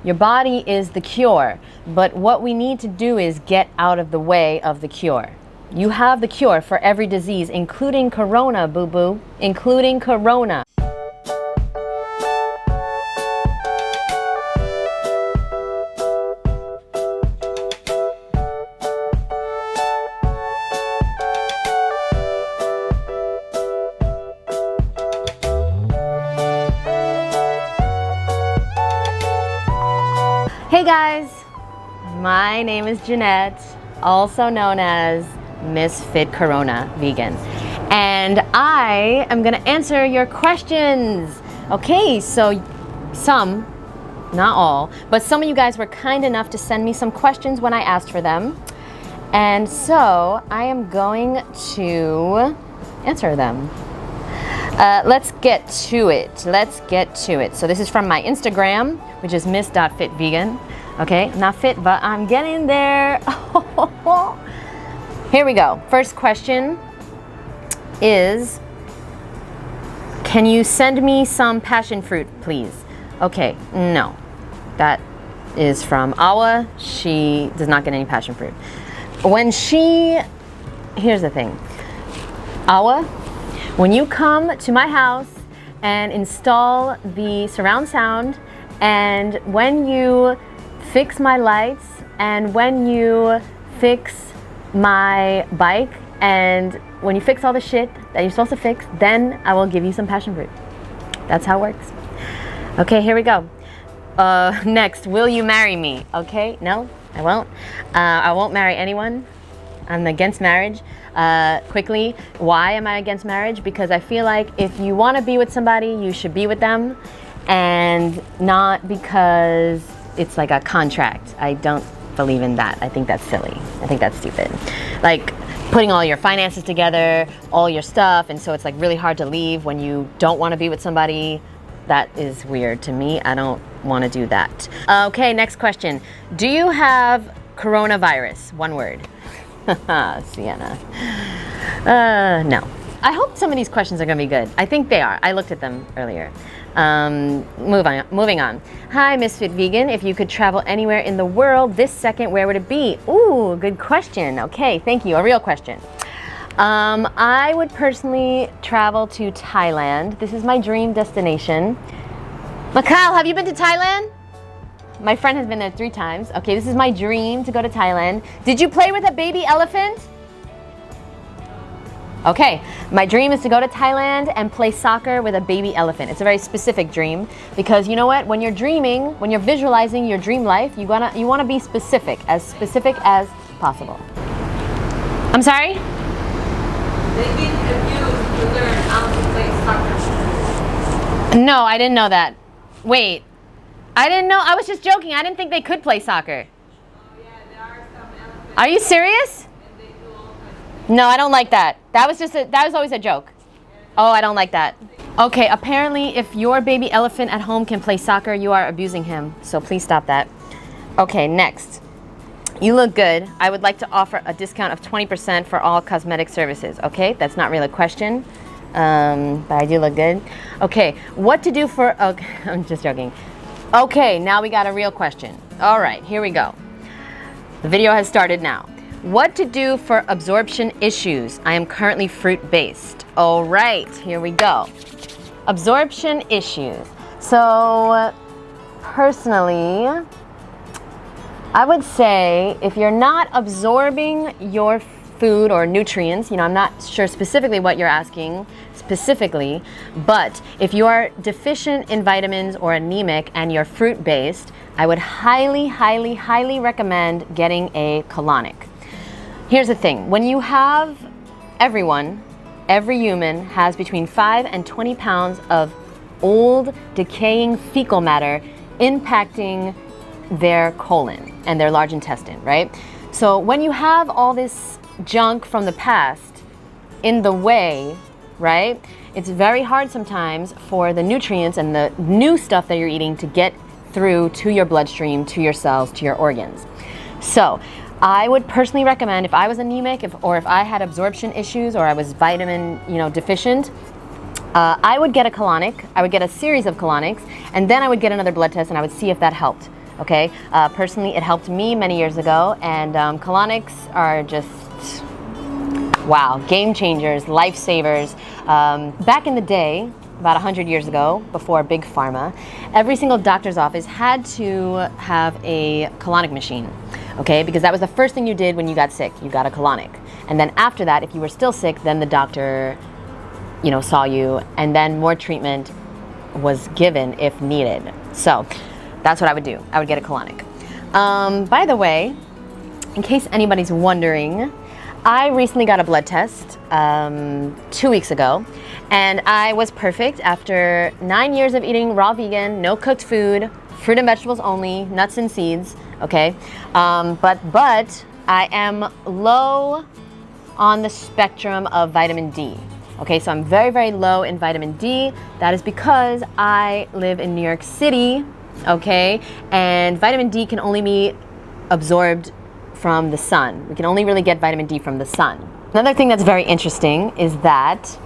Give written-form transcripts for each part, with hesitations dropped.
Your body is the cure, but what we need to do is get out of the way of the cure. You have the cure for every disease, including corona, boo-boo, including corona. Hey guys, my name is Jeanette, also known as MsFitVegan, and I am gonna answer your questions. Okay, so some, not all, but some of you guys were kind enough to send me some questions when I asked for them, and so I am going to answer them. Let's get to it. So this is from my Instagram, which is Ms.FitVegan. Okay, not fit, but I'm getting there. Here we go. First question is, can you send me some passion fruit, please? Okay, no. That is from Awa. She does not get any passion fruit. Here's the thing. Awa, when you come to my house and install the surround sound, and when you fix my lights, and when you fix my bike, and when you fix all the shit that you're supposed to fix, then I will give you some passion fruit. That's how it works. Okay, here we go. Next, will you marry me? Okay, no, I won't. I won't marry anyone. I'm against marriage. Quickly, why am I against marriage? Because I feel like if you want to be with somebody, you should be with them, and not because it's like a contract. I don't believe in that. I think that's silly. I think that's stupid. Like putting all your finances together, all your stuff, and so it's like really hard to leave when you don't want to be with somebody. That is weird to me. I don't want to do that. Okay, next question. Do you have coronavirus? One word. Sienna. No. I hope some of these questions are going to be good. I think they are. I looked at them earlier. Moving on. Hi, Ms.FitVegan. If you could travel anywhere in the world this second, where would it be? Ooh, good question. Okay, thank you. A real question. I would personally travel to Thailand. This is my dream destination. Mikhail, have you been to Thailand? My friend has been there 3 times. Okay, this is my dream to go to Thailand. Did you play with a baby elephant? Okay, my dream is to go to Thailand and play soccer with a baby elephant. It's a very specific dream because you know what? When you're dreaming, when you're visualizing your dream life, you wanna be specific as possible. I'm sorry? They've been abused to learn how to play soccer. No, I didn't know that. Wait. I didn't know. I was just joking. I didn't think they could play soccer. Oh yeah, there are some elephants. Are you serious? And they do all kinds of No, I don't like that. That was always a joke. Oh, I don't like that. Okay, apparently if your baby elephant at home can play soccer, you are abusing him. So please stop that. Okay, next. You look good. I would like to offer a discount of 20% for all cosmetic services. Okay, that's not really a question. But I do look good. Okay, what to do for, okay, I'm just joking. Okay, now we got a real question. All right, here we go. The video has started now. What to do for absorption issues? I am currently fruit-based. All right, here we go. Absorption issues. So, personally, I would say if you're not absorbing your food or nutrients, I'm not sure specifically what you're asking specifically, but if you are deficient in vitamins or anemic and you're fruit-based, I would highly, highly, highly recommend getting a colonic. Here's the thing, when you have every human has between 5 and 20 pounds of old, decaying fecal matter impacting their colon and their large intestine, right? So when you have all this junk from the past in the way, right, it's very hard sometimes for the nutrients and the new stuff that you're eating to get through to your bloodstream, to your cells, to your organs. So I would personally recommend, if I was anemic or if I had absorption issues or I was vitamin deficient, I would get a colonic. I would get a series of colonics, and then I would get another blood test and I would see if that helped. okay? Personally, it helped me many years ago, and colonics are just, wow, game changers, lifesavers. Back in the day, about 100 years ago, before Big Pharma, every single doctor's office had to have a colonic machine, okay? Because that was the first thing you did when you got sick. You got a colonic. And then after that, if you were still sick, then the doctor, you know, saw you, and then more treatment was given if needed. So that's what I would do. I would get a colonic. By the way, in case anybody's wondering, I recently got a blood test 2 weeks ago, and I was perfect after 9 years of eating raw vegan, no cooked food, fruit and vegetables only, nuts and seeds, okay? But I am low on the spectrum of vitamin D. Okay, so I'm very, very low in vitamin D. That is because I live in New York City, okay? And vitamin D can only be absorbed from the sun. We can only really get vitamin D from the sun. Another thing that's very interesting is that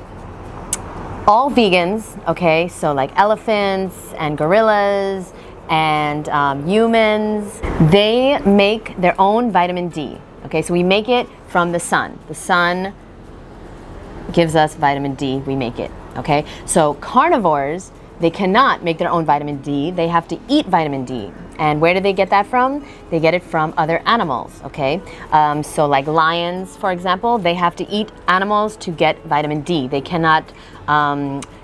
all vegans, okay, so like elephants and gorillas and humans, they make their own vitamin D. Okay, so we make it from the sun. The sun gives us vitamin D, we make it, okay? So carnivores, they cannot make their own vitamin D, they have to eat vitamin D. And where do they get that from? They get it from other animals, okay? So like lions, for example, they have to eat animals to get vitamin D. They cannot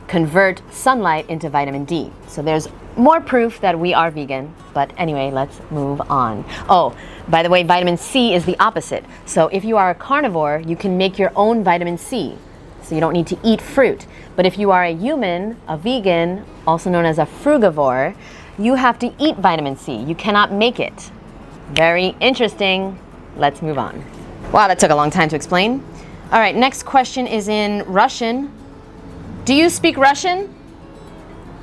convert sunlight into vitamin D. So there's more proof that we are vegan, but anyway, let's move on. Oh, by the way, vitamin C is the opposite. So if you are a carnivore, you can make your own vitamin C. So you don't need to eat fruit. But if you are a human, a vegan, also known as a frugivore, you have to eat vitamin C. You cannot make it. Very interesting. Let's move on. Wow, that took a long time to explain. All right, next question is in Russian. Do you speak Russian?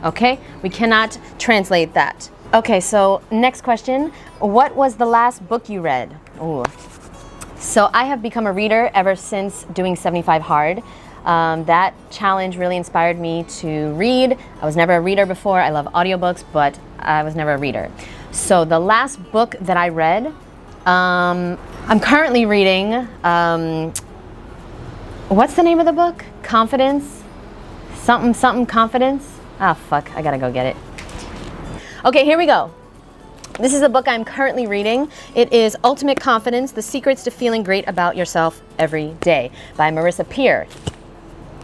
Okay, we cannot translate that. Okay, so next question. What was the last book you read? Ooh. So I have become a reader ever since doing 75 Hard. That challenge really inspired me to read. I was never a reader before. I love audiobooks, but I was never a reader. So the last book that I read, I'm currently reading, what's the name of the book? Confidence? Something Confidence? Ah, fuck, I gotta go get it. Okay, here we go. This is the book I'm currently reading. It is Ultimate Confidence, The Secrets to Feeling Great About Yourself Every Day by Marissa Peer.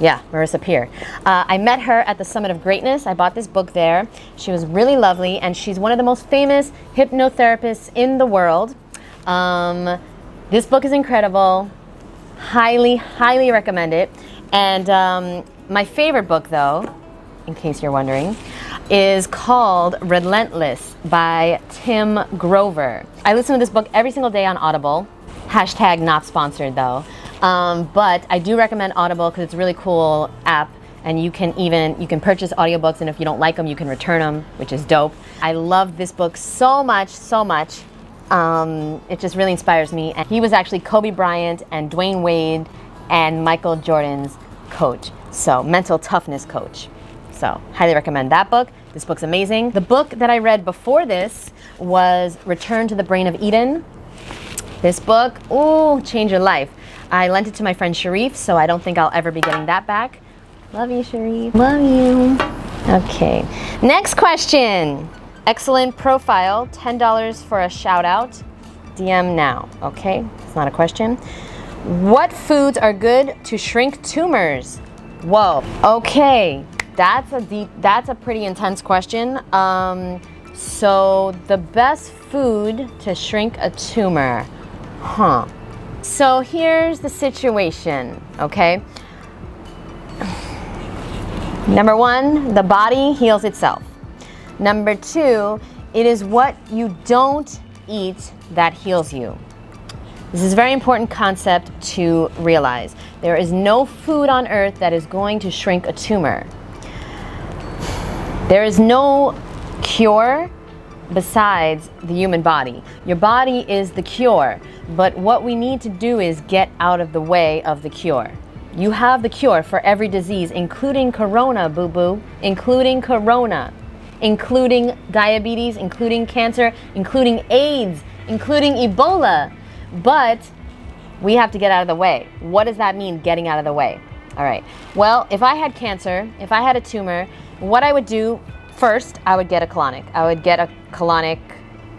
Yeah, Marissa Peer. I met her at the Summit of Greatness. I bought this book there. She was really lovely, and she's one of the most famous hypnotherapists in the world. This book is incredible. Highly, highly recommend it. And my favorite book, though, in case you're wondering, is called Relentless by Tim Grover. I listen to this book every single day on Audible. Hashtag not sponsored, though. But I do recommend Audible because it's a really cool app, and you can purchase audiobooks, and if you don't like them, you can return them, which is dope. I love this book so much, so much. It just really inspires me. And he was actually Kobe Bryant and Dwayne Wade and Michael Jordan's coach. So mental toughness coach. So highly recommend that book. This book's amazing. The book that I read before this was Return to the Brain of Eden. This book, ooh, change your life. I lent it to my friend Sharif, so I don't think I'll ever be getting that back. Love you, Sharif. Love you. Okay, next question. Excellent profile, $10 for a shout out. DM now, okay? It's not a question. What foods are good to shrink tumors? Whoa, okay. That's a pretty intense question. So the best food to shrink a tumor, So here's the situation, okay? Number one, the body heals itself. Number two, it is what you don't eat that heals you. This is a very important concept to realize. There is no food on earth that is going to shrink a tumor. There is no cure besides the human body. Your body is the cure, but what we need to do is get out of the way of the cure. You have the cure for every disease, including corona, boo-boo, including corona. including diabetes, including cancer, including AIDS, including Ebola. But we have to get out of the way. What does that mean, getting out of the way? All right. Well, if I had cancer, if I had a tumor, what I would do first, I would get a colonic. I would get a colonic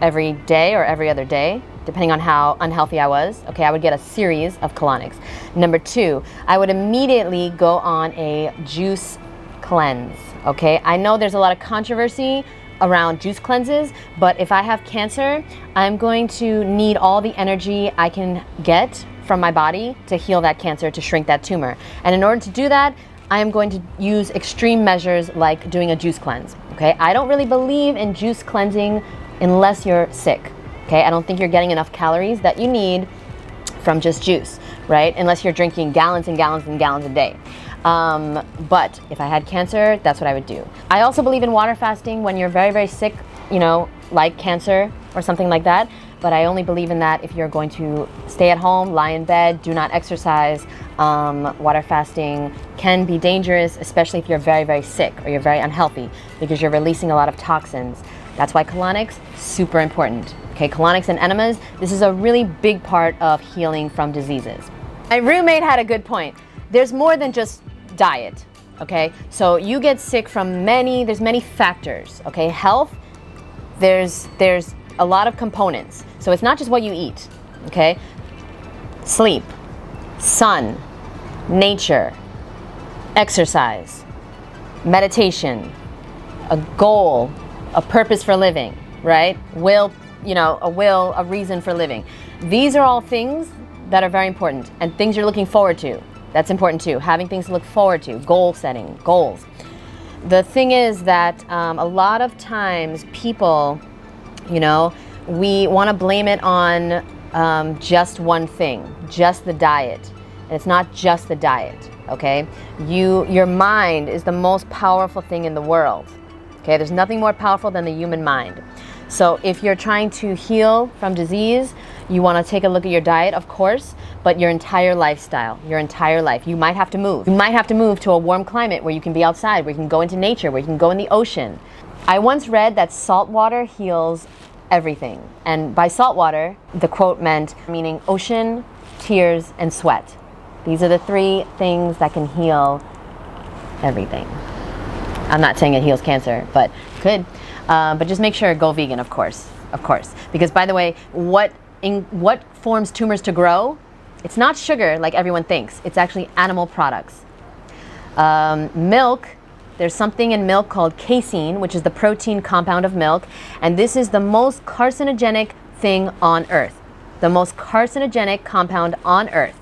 every day or every other day, depending on how unhealthy I was. Okay, I would get a series of colonics. Number 2, I would immediately go on a juice cleanse. Okay, I know there's a lot of controversy around juice cleanses, but if I have cancer, I'm going to need all the energy I can get from my body to heal that cancer, to shrink that tumor. And in order to do that, I am going to use extreme measures like doing a juice cleanse. Okay, I don't really believe in juice cleansing unless you're sick. Okay, I don't think you're getting enough calories that you need from just juice, right? Unless you're drinking gallons and gallons and gallons a day. But if I had cancer, that's what I would do. I also believe in water fasting when you're very, very sick, you know, like cancer or something like that. But I only believe in that if you're going to stay at home, lie in bed, do not exercise. Water fasting can be dangerous, especially if you're very, very sick or you're very unhealthy, because you're releasing a lot of toxins. That's why colonics, super important. Okay, colonics and enemas, this is a really big part of healing from diseases. My roommate had a good point. There's more than just diet, okay? So you get sick from there's many factors, okay? Health, there's a lot of components. So it's not just what you eat, okay? Sleep, sun, nature, exercise, meditation, a goal, a purpose for living, right? Will, you know, a reason for living. These are all things that are very important, and things you're looking forward to. That's important too. Having things to look forward to, goal setting, goals. The thing is that a lot of times people, you know, we want to blame it on just one thing, just the diet. And it's not just the diet, okay? Your mind is the most powerful thing in the world, okay? There's nothing more powerful than the human mind. So if you're trying to heal from disease, you want to take a look at your diet, of course, but your entire lifestyle, your entire life. You might have to move. You might have to move to a warm climate where you can be outside, where you can go into nature, where you can go in the ocean. I once read that salt water heals everything. And by salt water, the quote meant, meaning ocean, tears, and sweat. These are the 3 things that can heal everything. I'm not saying it heals cancer, but could. But just make sure, go vegan, of course. Because by the way, what forms tumors to grow? It's not sugar like everyone thinks. It's actually animal products. Milk, there's something in milk called casein, which is the protein compound of milk. And this is the most carcinogenic thing on earth. The most carcinogenic compound on earth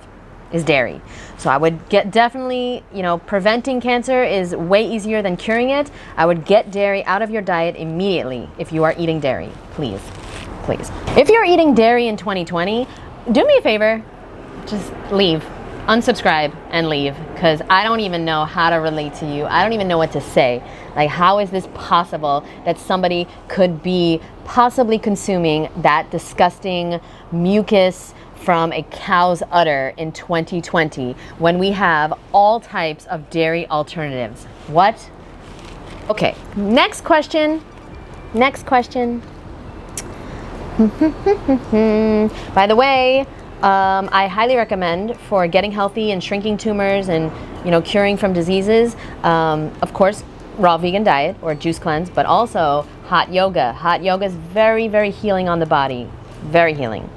is dairy. So I would definitely, you know, preventing cancer is way easier than curing it. I would get dairy out of your diet immediately if you are eating dairy, please. If you're eating dairy in 2020, do me a favor, just leave, unsubscribe and leave, because I don't even know how to relate to you. I don't even know what to say. Like, how is this possible that somebody could be possibly consuming that disgusting mucus from a cow's udder in 2020 when we have all types of dairy alternatives? What? Okay, next question. By the way, I highly recommend, for getting healthy and shrinking tumors and, you know, curing from diseases, of course, raw vegan diet or juice cleanse, but also hot yoga. Hot yoga is very, very healing on the body. Very healing.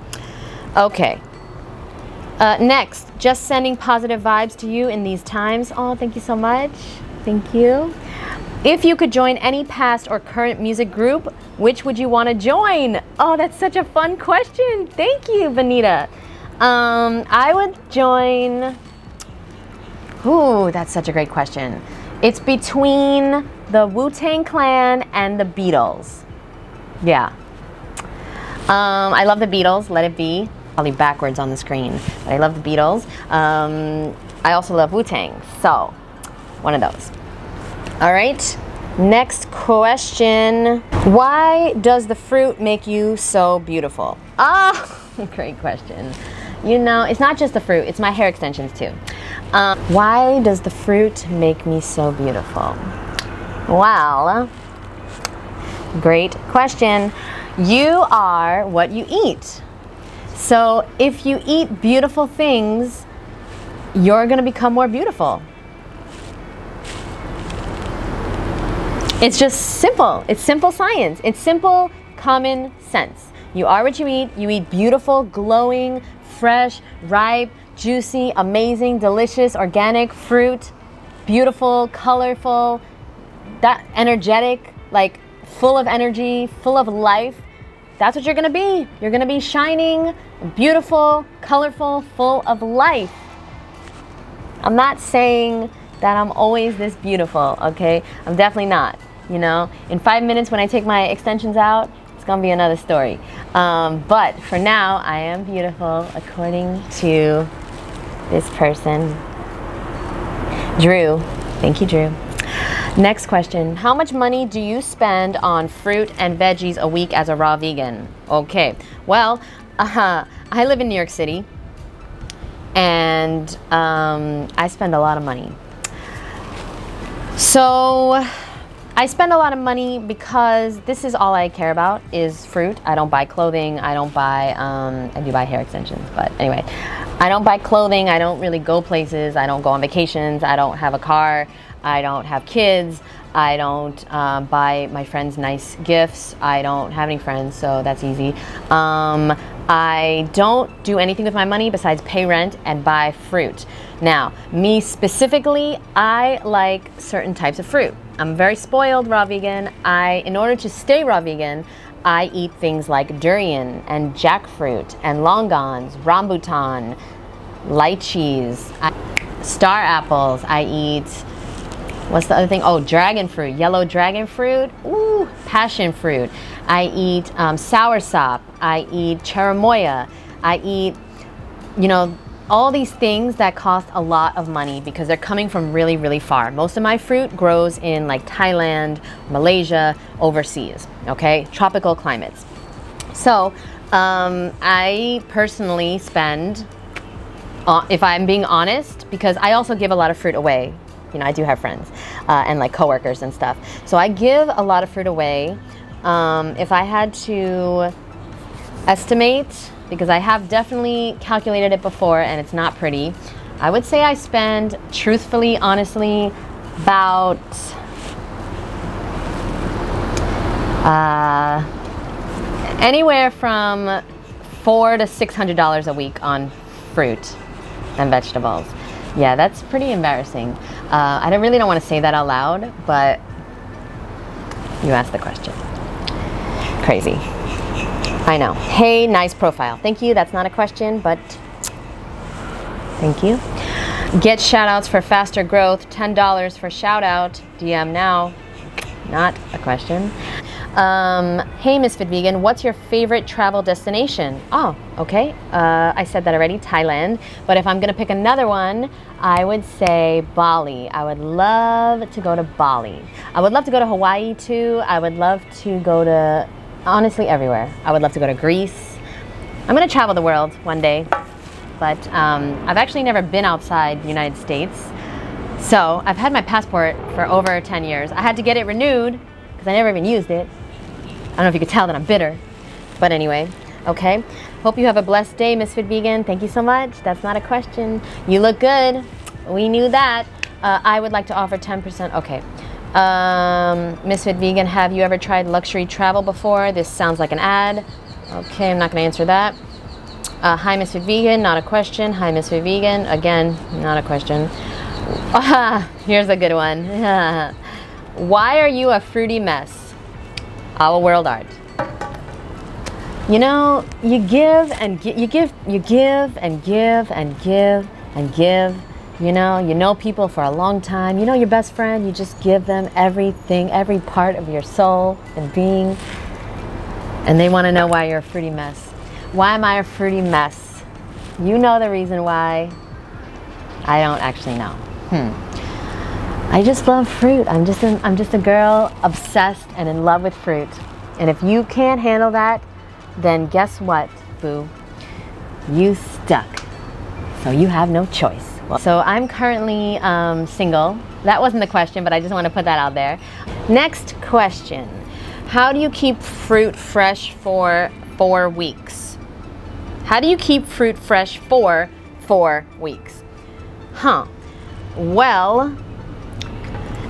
Okay. Next, just sending positive vibes to you in these times. Oh, thank you so much. Thank you. If you could join any past or current music group, which would you want to join? Oh, that's such a fun question. Thank you, Vanita. I would join... Ooh, that's such a great question. It's between the Wu-Tang Clan and the Beatles. Yeah. I love the Beatles, Let It Be. Probably backwards on the screen, but I love the Beatles. I also love Wu-Tang, so one of those. All right, next question. Why does the fruit make you so beautiful? Ah, great question. You know, it's not just the fruit, it's my hair extensions too. Why does the fruit make me so beautiful? Well, Great question. You are what you eat. So if you eat beautiful things, you're going to become more beautiful. It's just simple. It's simple science. It's simple common sense. You are what you eat. You eat beautiful, glowing, fresh, ripe, juicy, amazing, delicious, organic fruit, beautiful, colorful, that energetic, like full of energy, full of life. That's what you're gonna be. You're gonna be shining, beautiful, colorful, full of life. I'm not saying that I'm always this beautiful, okay? I'm definitely not, you know? In 5 minutes when I take my extensions out, it's gonna be another story. But for now, I am beautiful according to this person. Drew. Thank you, Drew. Next question. How much money do you spend on fruit and veggies a week as a raw vegan? Okay. Well, I live in New York City, and I spend a lot of money. So I spend a lot of money because this is all I care about is fruit. I don't buy clothing. I don't buy, I do buy hair extensions, but anyway. I don't buy clothing. I don't really go places. I don't go on vacations. I don't have a car. I don't have kids. I don't buy my friends nice gifts. I don't have any friends, so that's easy. I don't do anything with my money besides pay rent and buy fruit. Now, me specifically, I like certain types of fruit. I'm very spoiled raw vegan. In order to stay raw vegan, I eat things like durian and jackfruit and longans, rambutan, lychees, star apples. I eat, what's the other thing? Oh, dragon fruit, yellow dragon fruit. Ooh, passion fruit. I eat soursop. I eat cherimoya. I eat, you know, all these things that cost a lot of money because they're coming from really, really far. Most of my fruit grows in like Thailand, Malaysia, overseas, okay? Tropical climates. So I personally spend, if I'm being honest, because I also give a lot of fruit away. You know, I do have friends and like coworkers and stuff. So I give a lot of fruit away. If I had to estimate, because I have definitely calculated it before and it's not pretty, I would say I spend, truthfully, honestly, about anywhere from $400 to $600 a week on fruit and vegetables. Yeah, that's pretty embarrassing. I really don't want to say that out loud, but you asked the question. Crazy. I know. Hey, nice profile. Thank you. That's not a question, but thank you. Get shout outs for faster growth. $10 for shout out. DM now. Not a question. Hey, MsFitVegan, what's your favorite travel destination? Oh, okay. I said that already, Thailand. But if I'm going to pick another one, I would say Bali. I would love to go to Bali. I would love to go to Hawaii too. I would love to go to, honestly, everywhere. I would love to go to Greece. I'm going to travel the world one day. But I've actually never been outside the United States. So I've had my passport for over 10 years. I had to get it renewed because I never even used it. I don't know if you could tell that I'm bitter. But anyway, okay. Hope you have a blessed day, MsFitVegan. Thank you so much. That's not a question. You look good. We knew that. I would like to offer 10%. Okay. MsFitVegan, have you ever tried luxury travel before? This sounds like an ad. Okay, I'm not going to answer that. Hi, MsFitVegan. Not a question. Hi, MsFitVegan. Again, not a question. Here's a good one. Why are you a fruity mess? Our world art. You know, you give and you give and give and give and give. You know people for a long time. You know your best friend. You just give them everything, every part of your soul and being. And they want to know why you're a fruity mess. Why am I a fruity mess? You know the reason why. I don't actually know. I just love fruit. I'm just a girl obsessed and in love with fruit. And if you can't handle that, then guess what, boo? You stuck. So you have no choice. So I'm currently single. That wasn't the question, but I just want to put that out there. Next question. How do you keep fruit fresh for 4 weeks? How do you keep fruit fresh for 4 weeks? Well,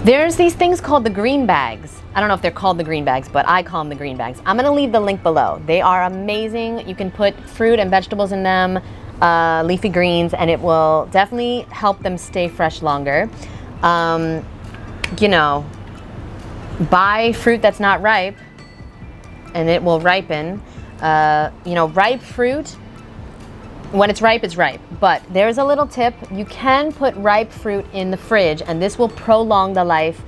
there's these things called the green bags. I don't know if they're called the green bags, but I call them the green bags. I'm gonna leave the link below. They are amazing. You can put fruit and vegetables in them, leafy greens, and it will definitely help them stay fresh longer. You know, buy fruit that's not ripe and it will ripen. You know, ripe fruit, when it's ripe, it's ripe. But there's a little tip. You can put ripe fruit in the fridge and this will prolong the life,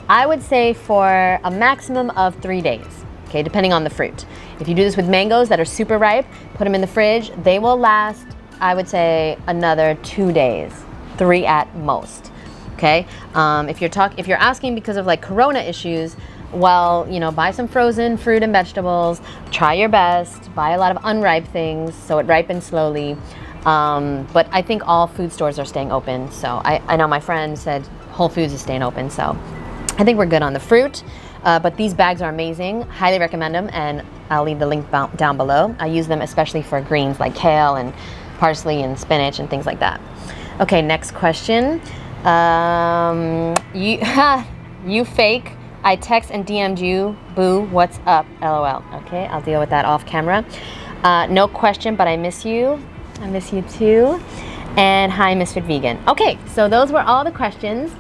I would say, for a maximum of 3 days, okay, depending on the fruit. If you do this with mangoes that are super ripe, put them in the fridge, they will last, I would say, another 2 days, 3 at most, okay? If you're asking because of like corona issues, well, you know, buy some frozen fruit and vegetables, try your best, buy a lot of unripe things so it ripens slowly. But I think all food stores are staying open. So I know my friend said Whole Foods is staying open, so I think we're good on the fruit. But these bags are amazing, highly recommend them, and I'll leave the link down below. I use them especially for greens like kale and parsley and spinach and things like that. Okay, next question. You fake. I text and DM'd you, boo, what's up, LOL. Okay, I'll deal with that off camera. No question, but I miss you. I miss you too. And hi, MsFitVegan. Okay, so those were all the questions.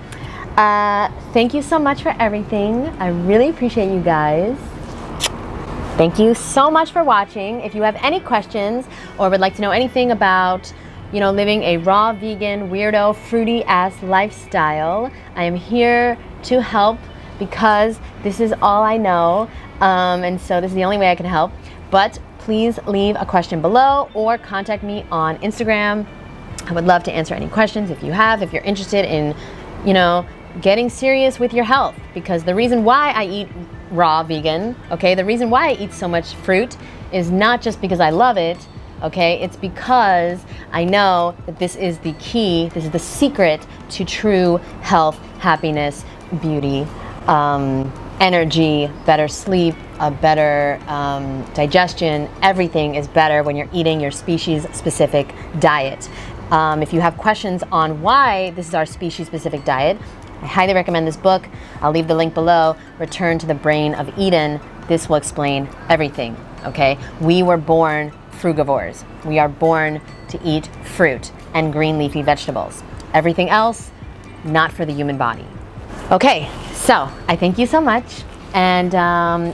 Thank you so much for everything. I really appreciate you guys. Thank you so much for watching. If you have any questions or would like to know anything about, you know, living a raw vegan, weirdo, fruity ass lifestyle, I am here to help because this is all I know. And so this is the only way I can help. But please leave a question below or contact me on Instagram. I would love to answer any questions if you're interested in, you know, getting serious with your health, because the reason why I eat raw vegan, okay, the reason why I eat so much fruit is not just because I love it, okay, it's because I know that this is the key, this is the secret to true health, happiness, beauty, energy, better sleep, a better digestion. Everything is better when you're eating your species-specific diet. If you have questions on why this is our species-specific diet, I highly recommend this book. I'll leave the link below. Return to the Brain of Eden. This will explain everything, okay? We were born frugivores. We are born to eat fruit and green leafy vegetables. Everything else, not for the human body. Okay, so I thank you so much. And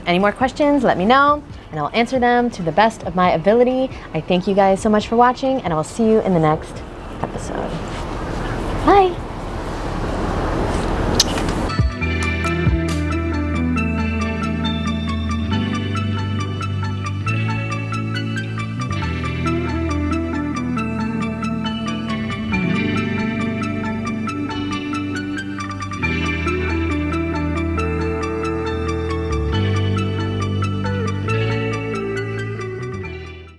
any more questions, let me know, and I'll answer them to the best of my ability. I thank you guys so much for watching, and I will see you in the next episode. Bye.